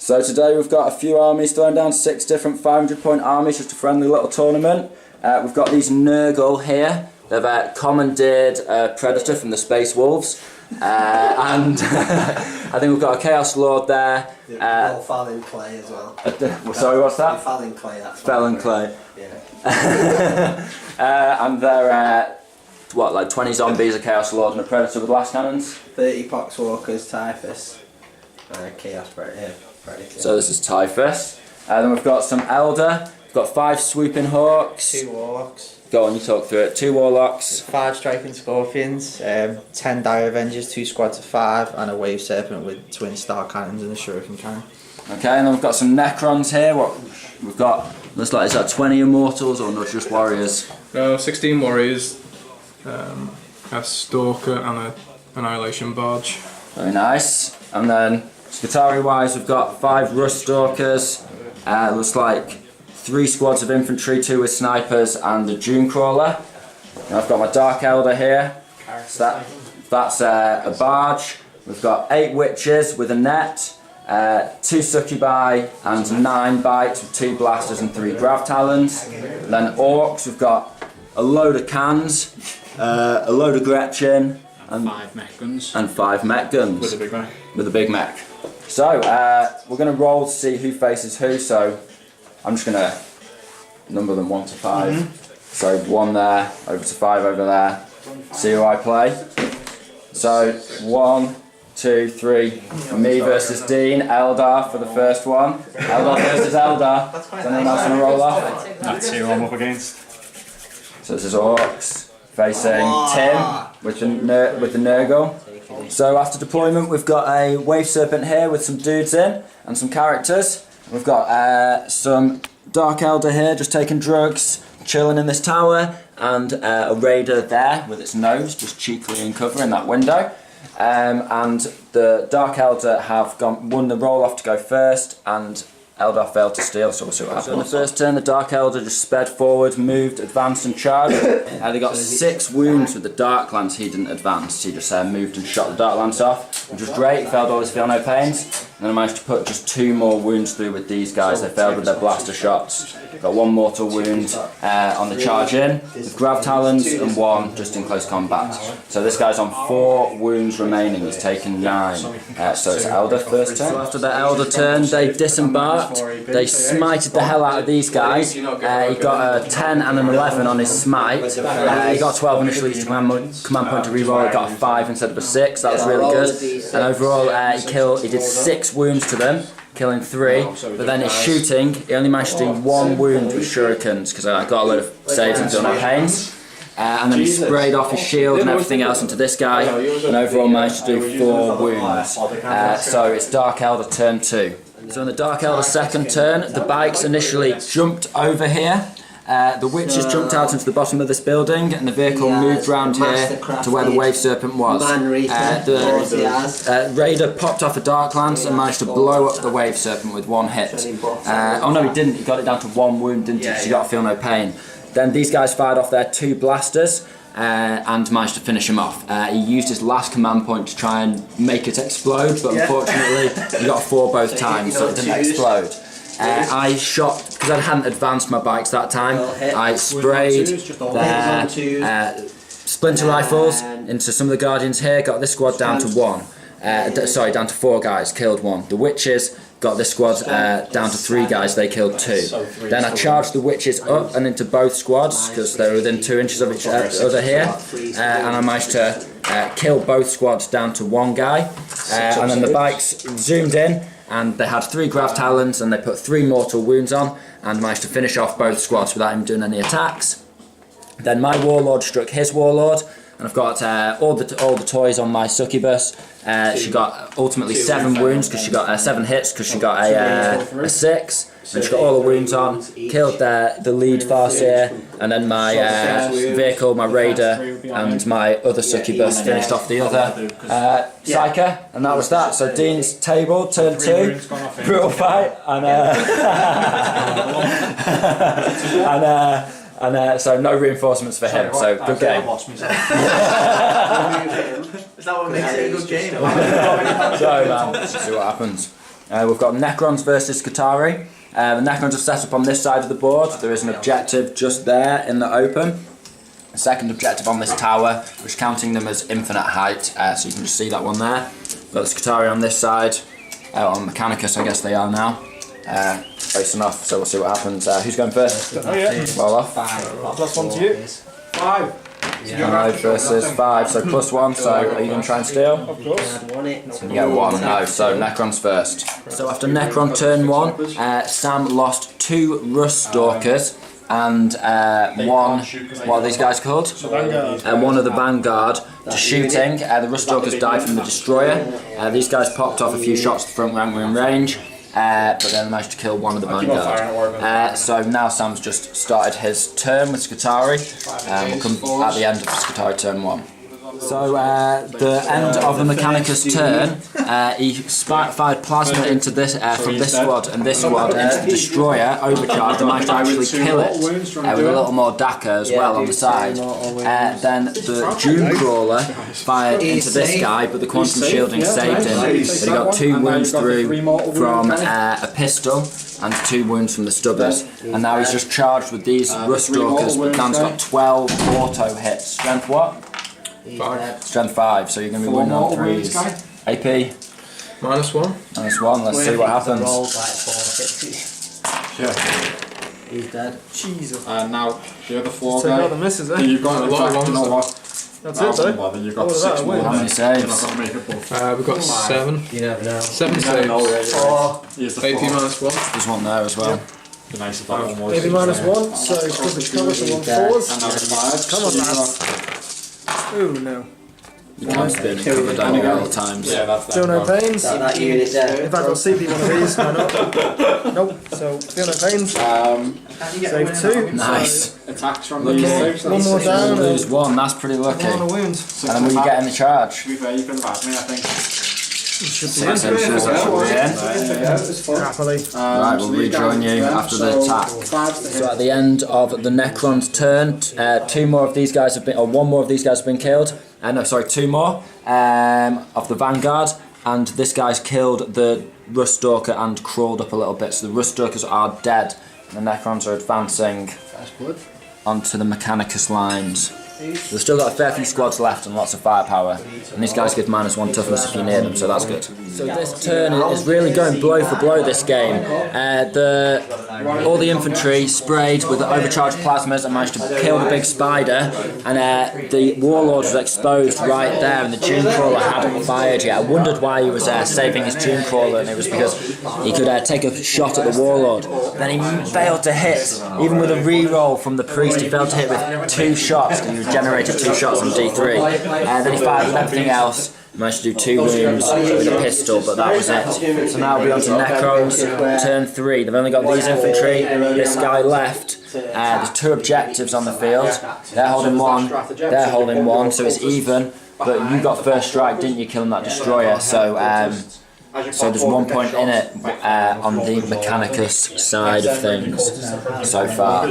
So today we've got a few armies thrown down, 6 different 500-point armies, just a friendly little tournament. We've got these Nurgle here. They've commandeered a Predator from the Space Wolves. And I think we've got a Chaos Lord there. All fell in clay as well. Sorry, what's that? Fell in clay, that's fell in clay. Yeah. And they're, what, like 20 zombies, a Chaos Lord and a Predator with blast cannons? 30 Poxwalkers, Typhus, Chaos Predator. So this is Typhus. Then we've got some Eldar. We've got 5 swooping Hawks. 2 Warlocks. Go on, you talk through it. 2 Warlocks. 5 Striking Scorpions, 10 Dire Avengers, 2 squads of 5, and a Wave Serpent with twin star cannons and a Shuriken cannon. Okay, and then we've got some Necrons here. What we've got, looks like, is that 20 Immortals or not, just Warriors? No, 16 Warriors, a Stalker and an Annihilation Barge. Very nice. And then, Skitarii wise, we've got 5 Rust Stalkers. Looks like 3 squads of infantry, 2 with snipers, and a Dune Crawler. And I've got my Dark Eldar here. So that's a barge. We've got 8 witches with a net, 2 succubi and 9 bites with 2 blasters and 3 grav talons. And then orcs, we've got a load of cans, a load of Gretchen, and 5 mech guns. And 5 mech guns. With a big mech. With a big mech. So we're going to roll to see who faces who. So I'm just going to number them 1 to 5. So 1 there, over to 5 over there. See who I play. So 1, 2, 3. Me versus Dean. Eldar for the first one. Eldar versus Eldar. Does anyone else want to roll off? That's who I'm up against. So this is Orks facing Tim with the Nurgle. So after deployment we've got a Wave Serpent here with some dudes in and some characters. We've got some Dark Eldar here just taking drugs, chilling in this tower, and a Raider there with its nose just cheekily uncovering that window. And the Dark Eldar have won the roll off to go first, and Eldar failed to steal, so we'll see what happens. On the first turn, the Dark Eldar just sped forward, moved, advanced and charged. They got 6 wounds with the Dark Lance. He didn't advance, he just moved and shot the Dark Lance off, which was great. He failed all his feel no pains. And then I managed to put just 2 more wounds through with these guys. They failed with their blaster shots. Got 1 mortal wound on the charge in, with grav talons, and 1 just in close combat. So this guy's on 4 wounds remaining, he's taken 9. So it's Eldar first turn. So after the Eldar turn, they disembarked, they smited the hell out of these guys. He got a 10 and an 11 on his smite. He got 12 initially to command point to reroll, he got a 5 instead of a 6, that was really good. And overall he did 6 wounds to them, killing 3, but then his shooting, he only managed to do 1 wound with shurikens because I got a load of saves and feel no pains. And then he sprayed off his shield and everything else into this guy, and overall managed to do 4 wounds. So it's Dark Eldar turn 2. So in the Dark Eldar second turn, the bikes initially jumped over here. The witches jumped out into the bottom of this building, and the vehicle moved round here to where the Wave Serpent was. The Raider popped off a Dark Lance and managed to blow up the Wave Serpent with 1 hit. Oh no, he didn't. He got it down to 1 wound, didn't he? She got to feel no pain. Then these guys fired off their 2 blasters and managed to finish him off. He used his last command point to try and make it explode, but unfortunately he got a 4 both times, so it didn't explode. I shot, because I hadn't advanced my bikes that time, I sprayed their splinter rifles into some of the Guardians here, got this squad down to 1. Down to 4 guys, killed 1. The Witches got this squad down to 3 guys, they killed 2. Then I charged the Witches up and into both squads, because they were within 2 inches of each other here, and I managed to kill both squads down to 1 guy. And then the bikes zoomed in, and they had 3 grav talons, and they put 3 mortal wounds on, and managed to finish off both squads without him doing any attacks. Then my warlord struck his warlord, and I've got all the toys on my succubus. She got ultimately 7 wounds because she got 7 hits because she got a 6. And she got all the wounds on, killed the lead Farseer, and then my vehicle, my Raider, and my other succubus finished off the other Psyker, and that was that. So Dean's table, turn 2, brutal fight, and so no reinforcements for him, so good game. Is that what makes it a good game? So man, let's see what happens. We've got Necrons versus Skitarii. The Necrons are set up on this side of the board. There is an objective just there in the open. A second objective on this tower, which is counting them as infinite height, so you can just see that one there. Got the Skitarii on this side, on Mechanicus I guess they are now, facing off, so we'll see what happens. Who's going first? Oh yeah. Well off. +1 to you. 5. 5 versus 5, so +1, so are you going to try and steal? Of course. You get 1, no, so Necrons first. So after Necron turn 1, Sam lost 2 Rust Stalkers and 1, what are these guys called? And 1 of the Vanguard to shooting. The Rust Stalkers died from the Destroyer. These guys popped off a few shots to the front when we were in range. But then managed to kill 1 of the Vanguard. So now Sam's just started his turn with Skitarii. We'll come at the end of Skitarii turn 1. So the end of the Mechanicus turn, he fired plasma into this from this squad and this squad into the Destroyer, overcharged, and managed to actually kill it with a little more Daka as well on the side. Then the Doom Crawler fired into this guy, but the Quantum Shielding saved him. But he got 2 wounds through from a pistol and 2 wounds from the Stubbers. And now he's just charged with these Rust Stalkers, but Dan's got 12 auto hits. Strength what? 5. Strength 5, so you're going to be winning on 3s. AP? -1. -1, let's see what happens. Rolled like 4 hits. He's dead. Jesus. Now, the other 4 Take out guys. the misses, eh? You've got A lot of ones, you know though. what? That's it, though. Bother, you've Oh, got was 6 that a more. win? How many saves? I've got to make a buff. We've got 7. You never know. 7 saves. Here's the AP 4. -1. There's one there as well. The nice of that one was. Maybe -1, so because it's covered for 1 4s. And now the 5. Come on, lads. Oh no. You can't spin and cover down at all times. Yeah, that's Feel no pains. That unit there. In fact, I'll CP one of these. Why not? Nope. So feel no pains. Save 2. Nice. Attacks from Lucky. these things. One more down. Lose 1, that's pretty lucky. 1 on a And wound. then will you get in the charge? To be fair, you could have had me, I think. Should be Six in. inches, that should be in. Happily. Right, we'll rejoin you after the attack. So at the end of the Necron's turn, 2 more of these guys have been, or 1 more of these guys have been killed. No, sorry, 2 more of the Vanguard, and this guy's killed the Rust Stalker and crawled up a little bit. So the Rust Stalkers are dead. And the Necrons are advancing onto the Mechanicus lines. They've still got a fair few squads left and lots of firepower, and these guys give -1 toughness if you're near them, so that's good. So this turn is really going blow for blow this game. All the infantry sprayed with the overcharged plasmas and managed to kill the big spider, and the Warlord was exposed right there, and the Doom Crawler hadn't fired yet. I wondered why he was saving his Doom Crawler, and it was because he could take a shot at the Warlord. Then he failed to hit, even with a re-roll from the Priest, he failed to hit with 2 shots, and he generated 2 shots on D3. Then he fired with everything else, managed to do 2 wounds with a pistol, but that was it. So now we'll be on to Necrons, turn 3. They've only got these infantry, this guy left. There's 2 objectives on the field. They're holding 1, they're holding 1, so it's even. But you got first strike, didn't you, killing that Destroyer? So there's 1 point in it on the Mechanicus side of things so far.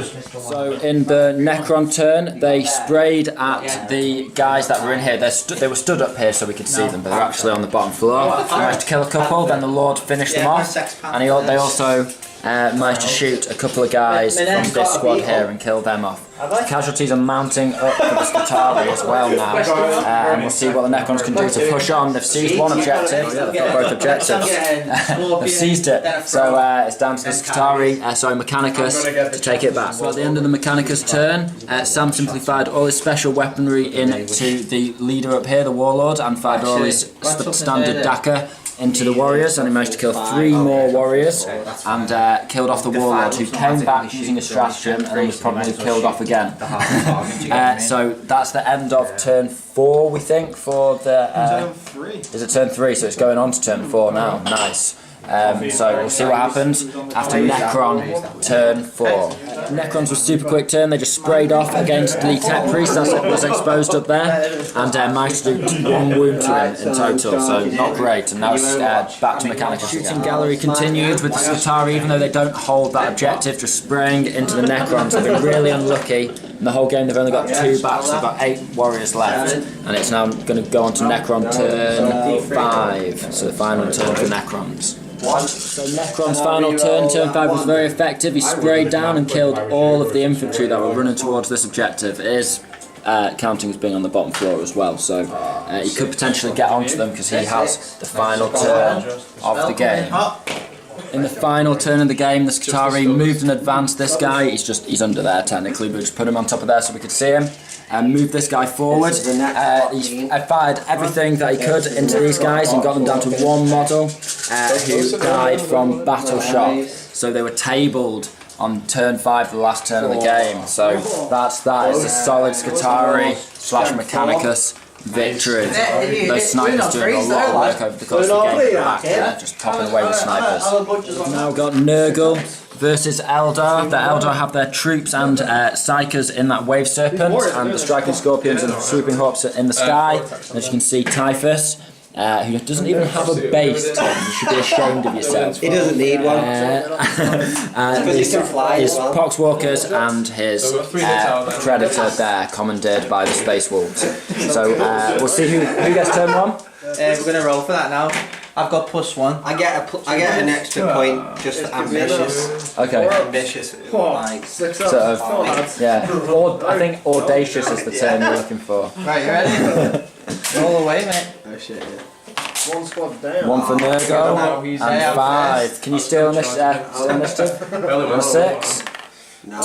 So in the Necron turn, they sprayed at the guys that were in here. They were stood up here so we could see them, but they're actually on the bottom floor. They managed to kill a couple, then the Lord finished them off, and they also managed to shoot a couple of guys from this squad here and kill them off. The casualties are mounting up for the Skitarii as well now, and we'll see what the Necrons can do to push on. They've seized 1 objective, they've got both objectives, they've seized it, so it's down to the Skitarii, Mechanicus, to take it back. So at the end of the Mechanicus turn, Sam simply fired all his special weaponry into the leader up here, the Warlord, and fired all his standard Daka into the warriors, and he managed to kill 3 more warriors and killed off the Warlord, who came back using a stratagem and was probably killed off again. So that's the end of turn 4, we think, for the... Is it turn 3? So it's going on to turn 4 now. Nice. So we'll see what happens after Necron turn 4. Necrons was super quick turn, they just sprayed off against the Tech Priest that was exposed up there, and managed to do 1 wound to him in total, so not great. And now it's back to Mechanicus. Shooting gallery continued with the Skitarii, even though they don't hold that objective, just spraying into the Necrons. They've been really unlucky. In the whole game they've only got 2 backs, they've got 8 warriors left, and it's now going to go on to Necron turn 5, so the final turn for Necrons. So Necron's final turn 5 was very effective. He sprayed down and killed all of the infantry that were running towards this objective. It is counting as being on the bottom floor as well, so he could potentially get onto them because he has the final turn of the game. In the final turn of the game, the Skitarii moved and advanced this guy. He's under there technically, but just put him on top of there so we could see him. And moved this guy forward. He fired everything that he could into these guys and got them down to one model who died from battle shock. So they were tabled on turn 5, the last turn of the game. So that is a solid Skitarii / Mechanicus victory. Those snipers doing a lot of work over the course of the game. Back there, just popping away with snipers. We've now got Nurgle versus Eldar. The Eldar have their troops and psychers in that wave serpent, and the striking scorpions and swooping hawks in the sky. As you can see, Typhus, who doesn't even have a base, Tom. You should be ashamed of yourself. He doesn't need one. His Poxwalkers and his Predator there, commandeered by the Space Wolves. So we'll see who gets turn 1. We're going to roll for that now. I've got +1. I get an extra point just for ambitious. Okay. Ambitious. Like, Sort of, yeah. I think audacious is the term you're looking for. Right, you ready? Roll away, mate. oh shit, yeah. 1 squad down. 1 for Nurgle and 5. Can you steal initiative? On 6.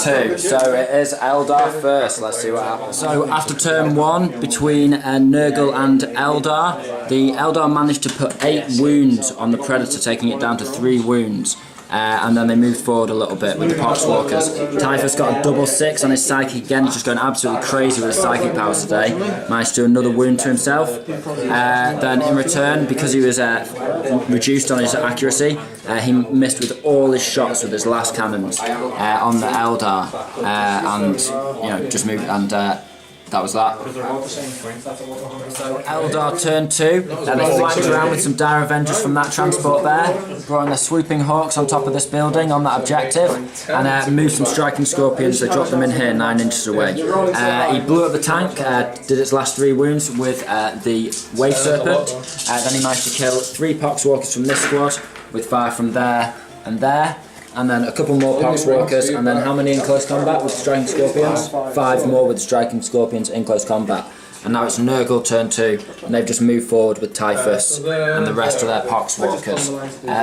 2. So it is Eldar first. Let's see what happens. So after turn 1 between Nurgle and Eldar, the Eldar managed to put 8 wounds on the Predator, taking it down to 3 wounds. And then they moved forward a little bit with the Poxwalkers. Typhus got a double 6 on his psychic again. He's just going absolutely crazy with his psychic powers today. Managed to do another wound to himself. Then in return, because he was reduced on his accuracy, he missed with all his shots with his last cannons on the Eldar, and just moved and. That was that. So Eldar turn 2, then they flanked around with some Dire Avengers from that transport there, brought in the swooping hawks on top of this building on that objective, and moved some striking scorpions. They dropped them in here 9 inches away. He blew up the tank, did its last 3 wounds with the Wave Serpent, then he managed to kill 3 Poxwalkers from this squad, with 5 from there and there. And then a couple more Poxwalkers, and then how many in close combat with Striking Scorpions? 5 more with Striking Scorpions in close combat. And now it's Nurgle turn 2, and they've just moved forward with Typhus and the rest of their Poxwalkers.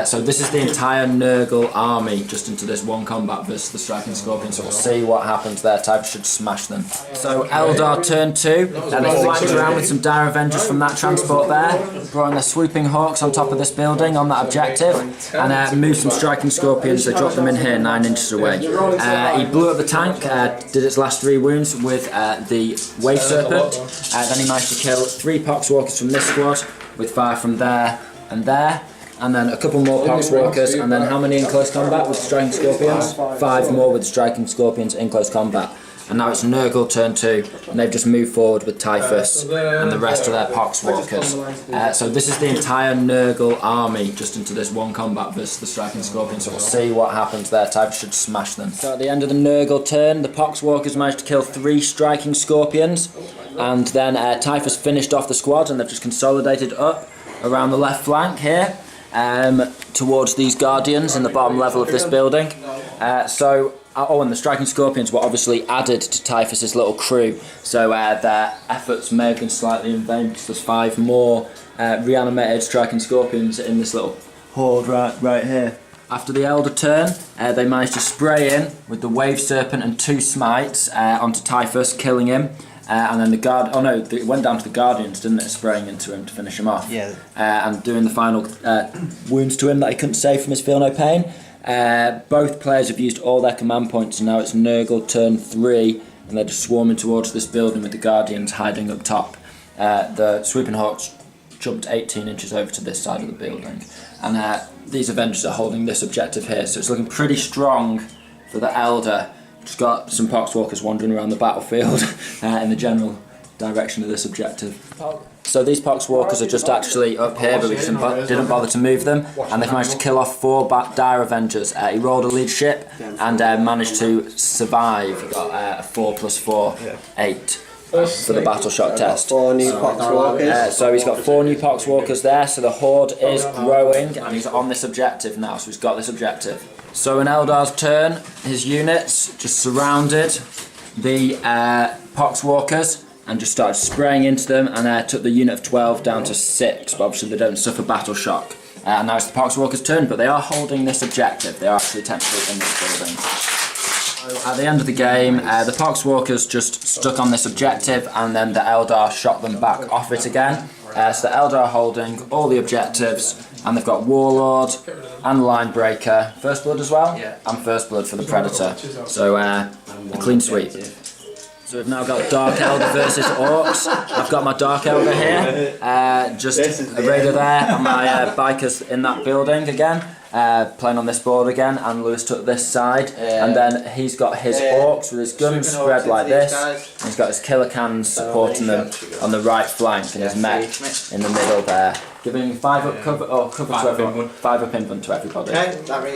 So this is the entire Nurgle army just into this one combat versus the Striking Scorpions. So we'll see what happens there. Typhus should smash them. So Eldar turn 2, and they flanked around with some Dire Avengers from that transport there, brought in the swooping hawks on top of this building on that objective, and moved some Striking Scorpions. They dropped them in here 9 inches away. He blew up the tank, did its last 3 wounds with the Wave Serpent. Then he managed to kill 3 Poxwalkers from this squad, with 5 from there and there. And then a couple more Poxwalkers, and then how many in close combat with Striking Scorpions? 5 more with Striking Scorpions in close combat. And now it's Nurgle turn 2, and they've just moved forward with Typhus and the rest of their Poxwalkers. So this is the entire Nurgle army just into this one combat versus the Striking Scorpions. So we'll see what happens there. Typhus should smash them. So at the end of the Nurgle turn, the Poxwalkers managed to kill 3 Striking Scorpions, and then Typhus finished off the squad, and they've just consolidated up around the left flank here towards these Guardians in the bottom level of this building. And the Striking Scorpions were obviously added to Typhus's little crew, so their efforts may have been slightly in vain because there's 5 more reanimated Striking Scorpions in this little horde right here. After the Elder turn, they managed to spray in with the Wave Serpent and 2 smites onto Typhus, killing him. And then it went down to the Guardians, didn't it, spraying into him to finish him off. Yeah. And doing the final wounds to him that he couldn't save from his Feel No Pain. Both players have used all their command points, and now it's Nurgle turn 3, and they're just swarming towards this building with the Guardians hiding up top. The Swooping Hawks jumped 18 inches over to this side of the building, and these Avengers are holding this objective here, so it's looking pretty strong for the Elder. Just got some Poxwalkers wandering around the battlefield in the general direction of this objective. So these Poxwalkers are just actually up here, but we didn't bother to move them, and they've managed to kill off 4 Dire Avengers. He rolled a leadership and managed to survive. He got a 4+4, 8. for the battle shock test. 4 new Poxwalkers. So he's got 4 new Poxwalkers there, so the horde is growing and he's on this objective now, so he's got this objective. So in Eldar's turn, his units just surrounded the Poxwalkers and just started spraying into them and took the unit of 12 down to 6, but obviously they don't suffer battle shock. And now it's the Poxwalkers' turn, but they are holding this objective. They are actually technically in this building. So at the end of the game, the Poxwalkers just stuck on this objective and then the Eldar shot them back off it again. So the Eldar are holding all the objectives and they've got Warlord and Linebreaker, First Blood as well, and First Blood for the Predator. So a clean sweep. So we've now got Dark Elder versus Orks. I've got my Dark Elder here, just a raider there, and my bikers in that building again, playing on this board again, and Lewis took this side, and then he's got his Orks with his guns spread like this, and he's got his killer cans supporting them on the right flank, and his mech in the middle there. Giving 5 up cover, cover to everyone, 5 up invent to everybody.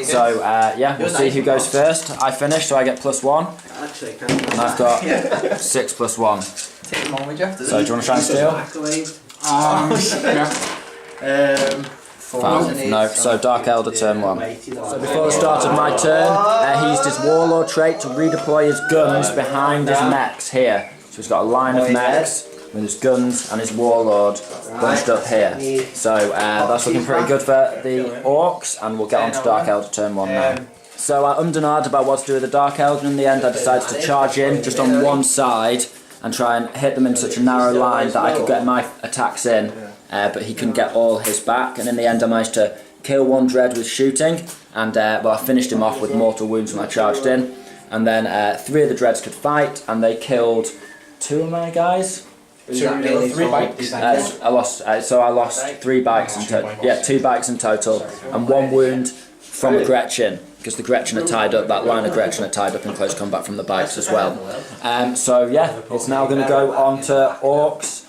So yeah, we'll see who goes first. I finish, so I get +1. And I've got 6 +1. So do you want to try and steal? Yeah. No, so Dark Elder turn 1. So before the start of my turn, he used his Warlord trait to redeploy his guns behind his mechs here. So he's got a line of mechs with his guns and his Warlord bunched up here. So that's looking pretty good for the Orks, and we'll get on to Dark Elder turn 1 now. So I ummed and ahed about what to do with the Dark Elder. In the end I decided to charge in just on one side and try and hit them in such a narrow line that I could get my attacks in, but he couldn't get all his back, and in the end I managed to kill one Dread with shooting, and well, I finished him off with mortal wounds when I charged in, and then 3 of the Dreads could fight and they killed 2 of my guys. 3 bikes. I lost 3 bikes in total. Yeah, 2 bikes in total, and 1 wound from Gretchen, because the Gretchen are tied up. That line of Gretchen are tied up in close combat from the bikes as well. So yeah, it's now going to go on to Orks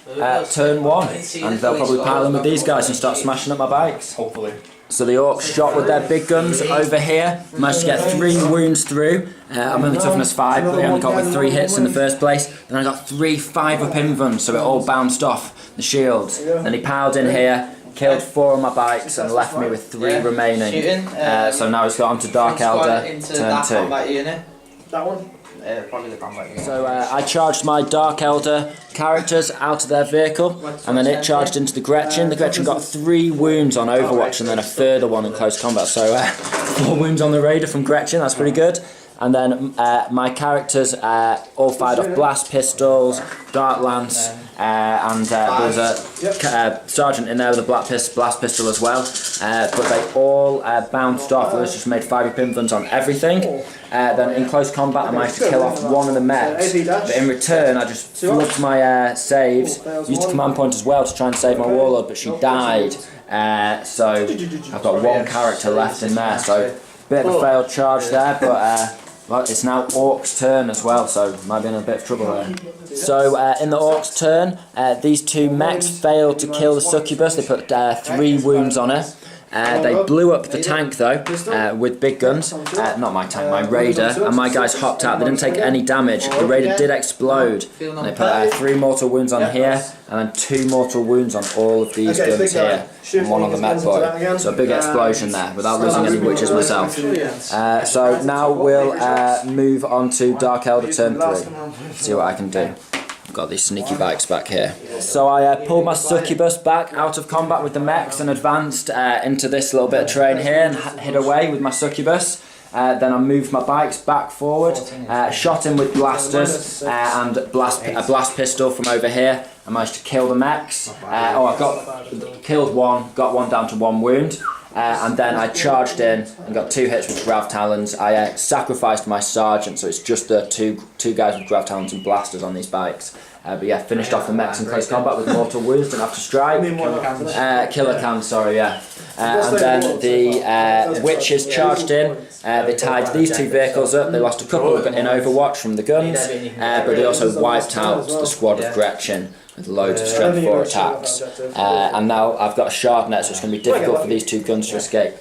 turn 1, and they'll probably pile in with these guys and start smashing up my bikes. Hopefully. So the Orks shot with their big guns over here, managed to get 3 wounds through. I'm only toughness 5, but they only got with 3 hits in the first place. Then I got 3 5-up invulns, so it all bounced off the shields. Then he piled in here, killed 4 of my bikes and left me with 3 remaining. So now he's got on to Dark Elder turn 2. That one? Probably the combat unit. So I charged my Dark Elder characters out of their vehicle, and then it charged into the Gretchen. The Gretchen got 3 wounds on Overwatch and then a further 1 in close combat. So 4 wounds on the Raider from Gretchen, that's pretty good. And then my characters all fired off blast pistols, dart lance, and there was a sergeant in there with a blast pistol as well. But they all bounced off. Lewis just made 5 invulns on everything. Then in close combat I managed to kill off 1 of the mechs. But in return I just flubbed my saves, used a command point as well to try and save my Warlord, but she died. So I've got 1 character left in there. So bit of a failed charge there, but well, it's now Orcs' turn as well, so might be in a bit of trouble there. So in the Orcs' turn, these 2 mechs failed to kill the Succubus. They put 3 wounds on her. They blew up the tank though with big guns. Not my tank, my Raider, and my guys hopped out. They didn't take any damage. The Raider did explode. And they put 3 mortal wounds on here, and then 2 mortal wounds on all of these guns here, and 1 on the Met Boy. So a big explosion there, without losing any witches myself. So now we'll move on to Dark Elder turn 3. See what I can do. I've got these sneaky bikes back here. So I pulled my Succubus back out of combat with the mechs and advanced into this little bit of terrain here and hid away with my Succubus. Then I moved my bikes back forward, shot him with blasters and a blast pistol from over here. I managed to kill the mechs. I killed 1, got 1 down to 1 wound. And then I charged in and got 2 hits with Grav Talons. I sacrificed my Sergeant, so it's just the two guys with Grav Talons and blasters on these bikes. But yeah, finished off the mechs in close combat with mortal wounds, didn't have to strike. Killer cans, sorry, yeah. And then the witches charged in. They tied these 2 vehicles up. They lost a couple in Overwatch from the guns, but they also wiped out the squad of Gretchen with loads of strength 4 attacks. And now I've got a shard net, so it's going to be difficult for these 2 guns to escape.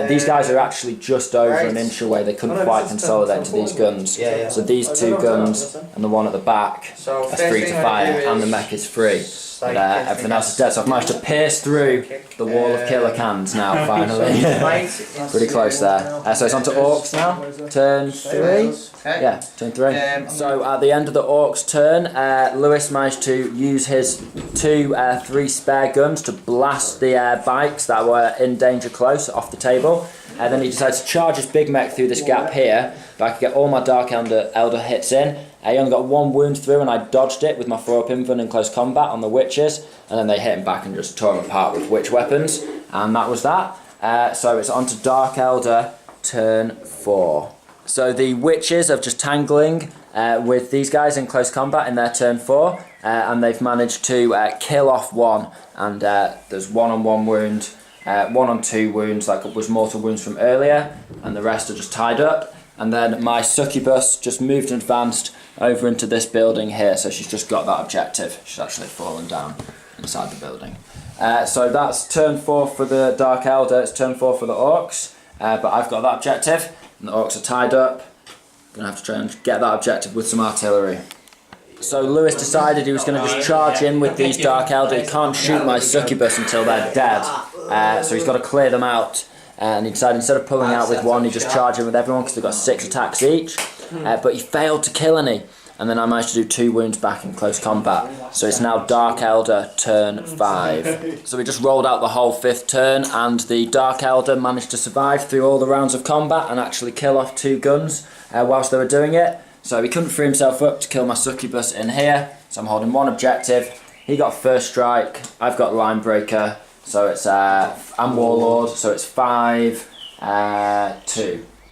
These guys are actually just over an inch away. They couldn't quite consolidate to these guns. So these two guns and the one at the back are free to fire, and the mech is free. But everything else is dead. So I've managed to pierce through the wall of killer cans now, finally. Pretty close there. So it's on to Orks now. Turn 3. Yeah, turn 3. So at the end of the Orks turn, Lewis managed to use his 3 spare guns to blast the bikes that were in danger close off the table. And then he decided to charge his big mech through this gap here, but I could get all my Dark Elder hits in. He only got 1 wound through, and I dodged it with my 4-up invuln in close combat on the witches, and then they hit him back and just tore him apart with witch weapons, and that was that. So it's on to Dark Elder, turn 4. So the witches are just tangling with these guys in close combat in their turn 4, and they've managed to kill off one, and there's 1 on 1 wound, 1 on 2 wounds, like it was mortal wounds from earlier, and the rest are just tied up. And then my succubus just moved and advanced over into this building here, so she's just got that objective. She's actually fallen down inside the building. So that's turn 4 for the Dark Elder, it's turn 4 for the Orks, but I've got that objective, and the Orks are tied up. I'm going to have to try and get that objective with some artillery. So Lewis decided he was going to just charge in with these Dark Elder. He can't shoot my succubus until they're dead, so he's got to clear them out. And he decided instead of pulling out with one, he'd just charge in with everyone because they've got 6 attacks each. But he failed to kill any. And then I managed to do 2 wounds back in close combat. So it's now Dark Elder, turn 5. So we just rolled out the whole 5th turn, and the Dark Elder managed to survive through all the rounds of combat and actually kill off 2 guns whilst they were doing it. So he couldn't free himself up to kill my succubus in here. So I'm holding 1 objective. He got first strike, I've got line breaker. So it's, I'm Warlord, so it's 5, 2.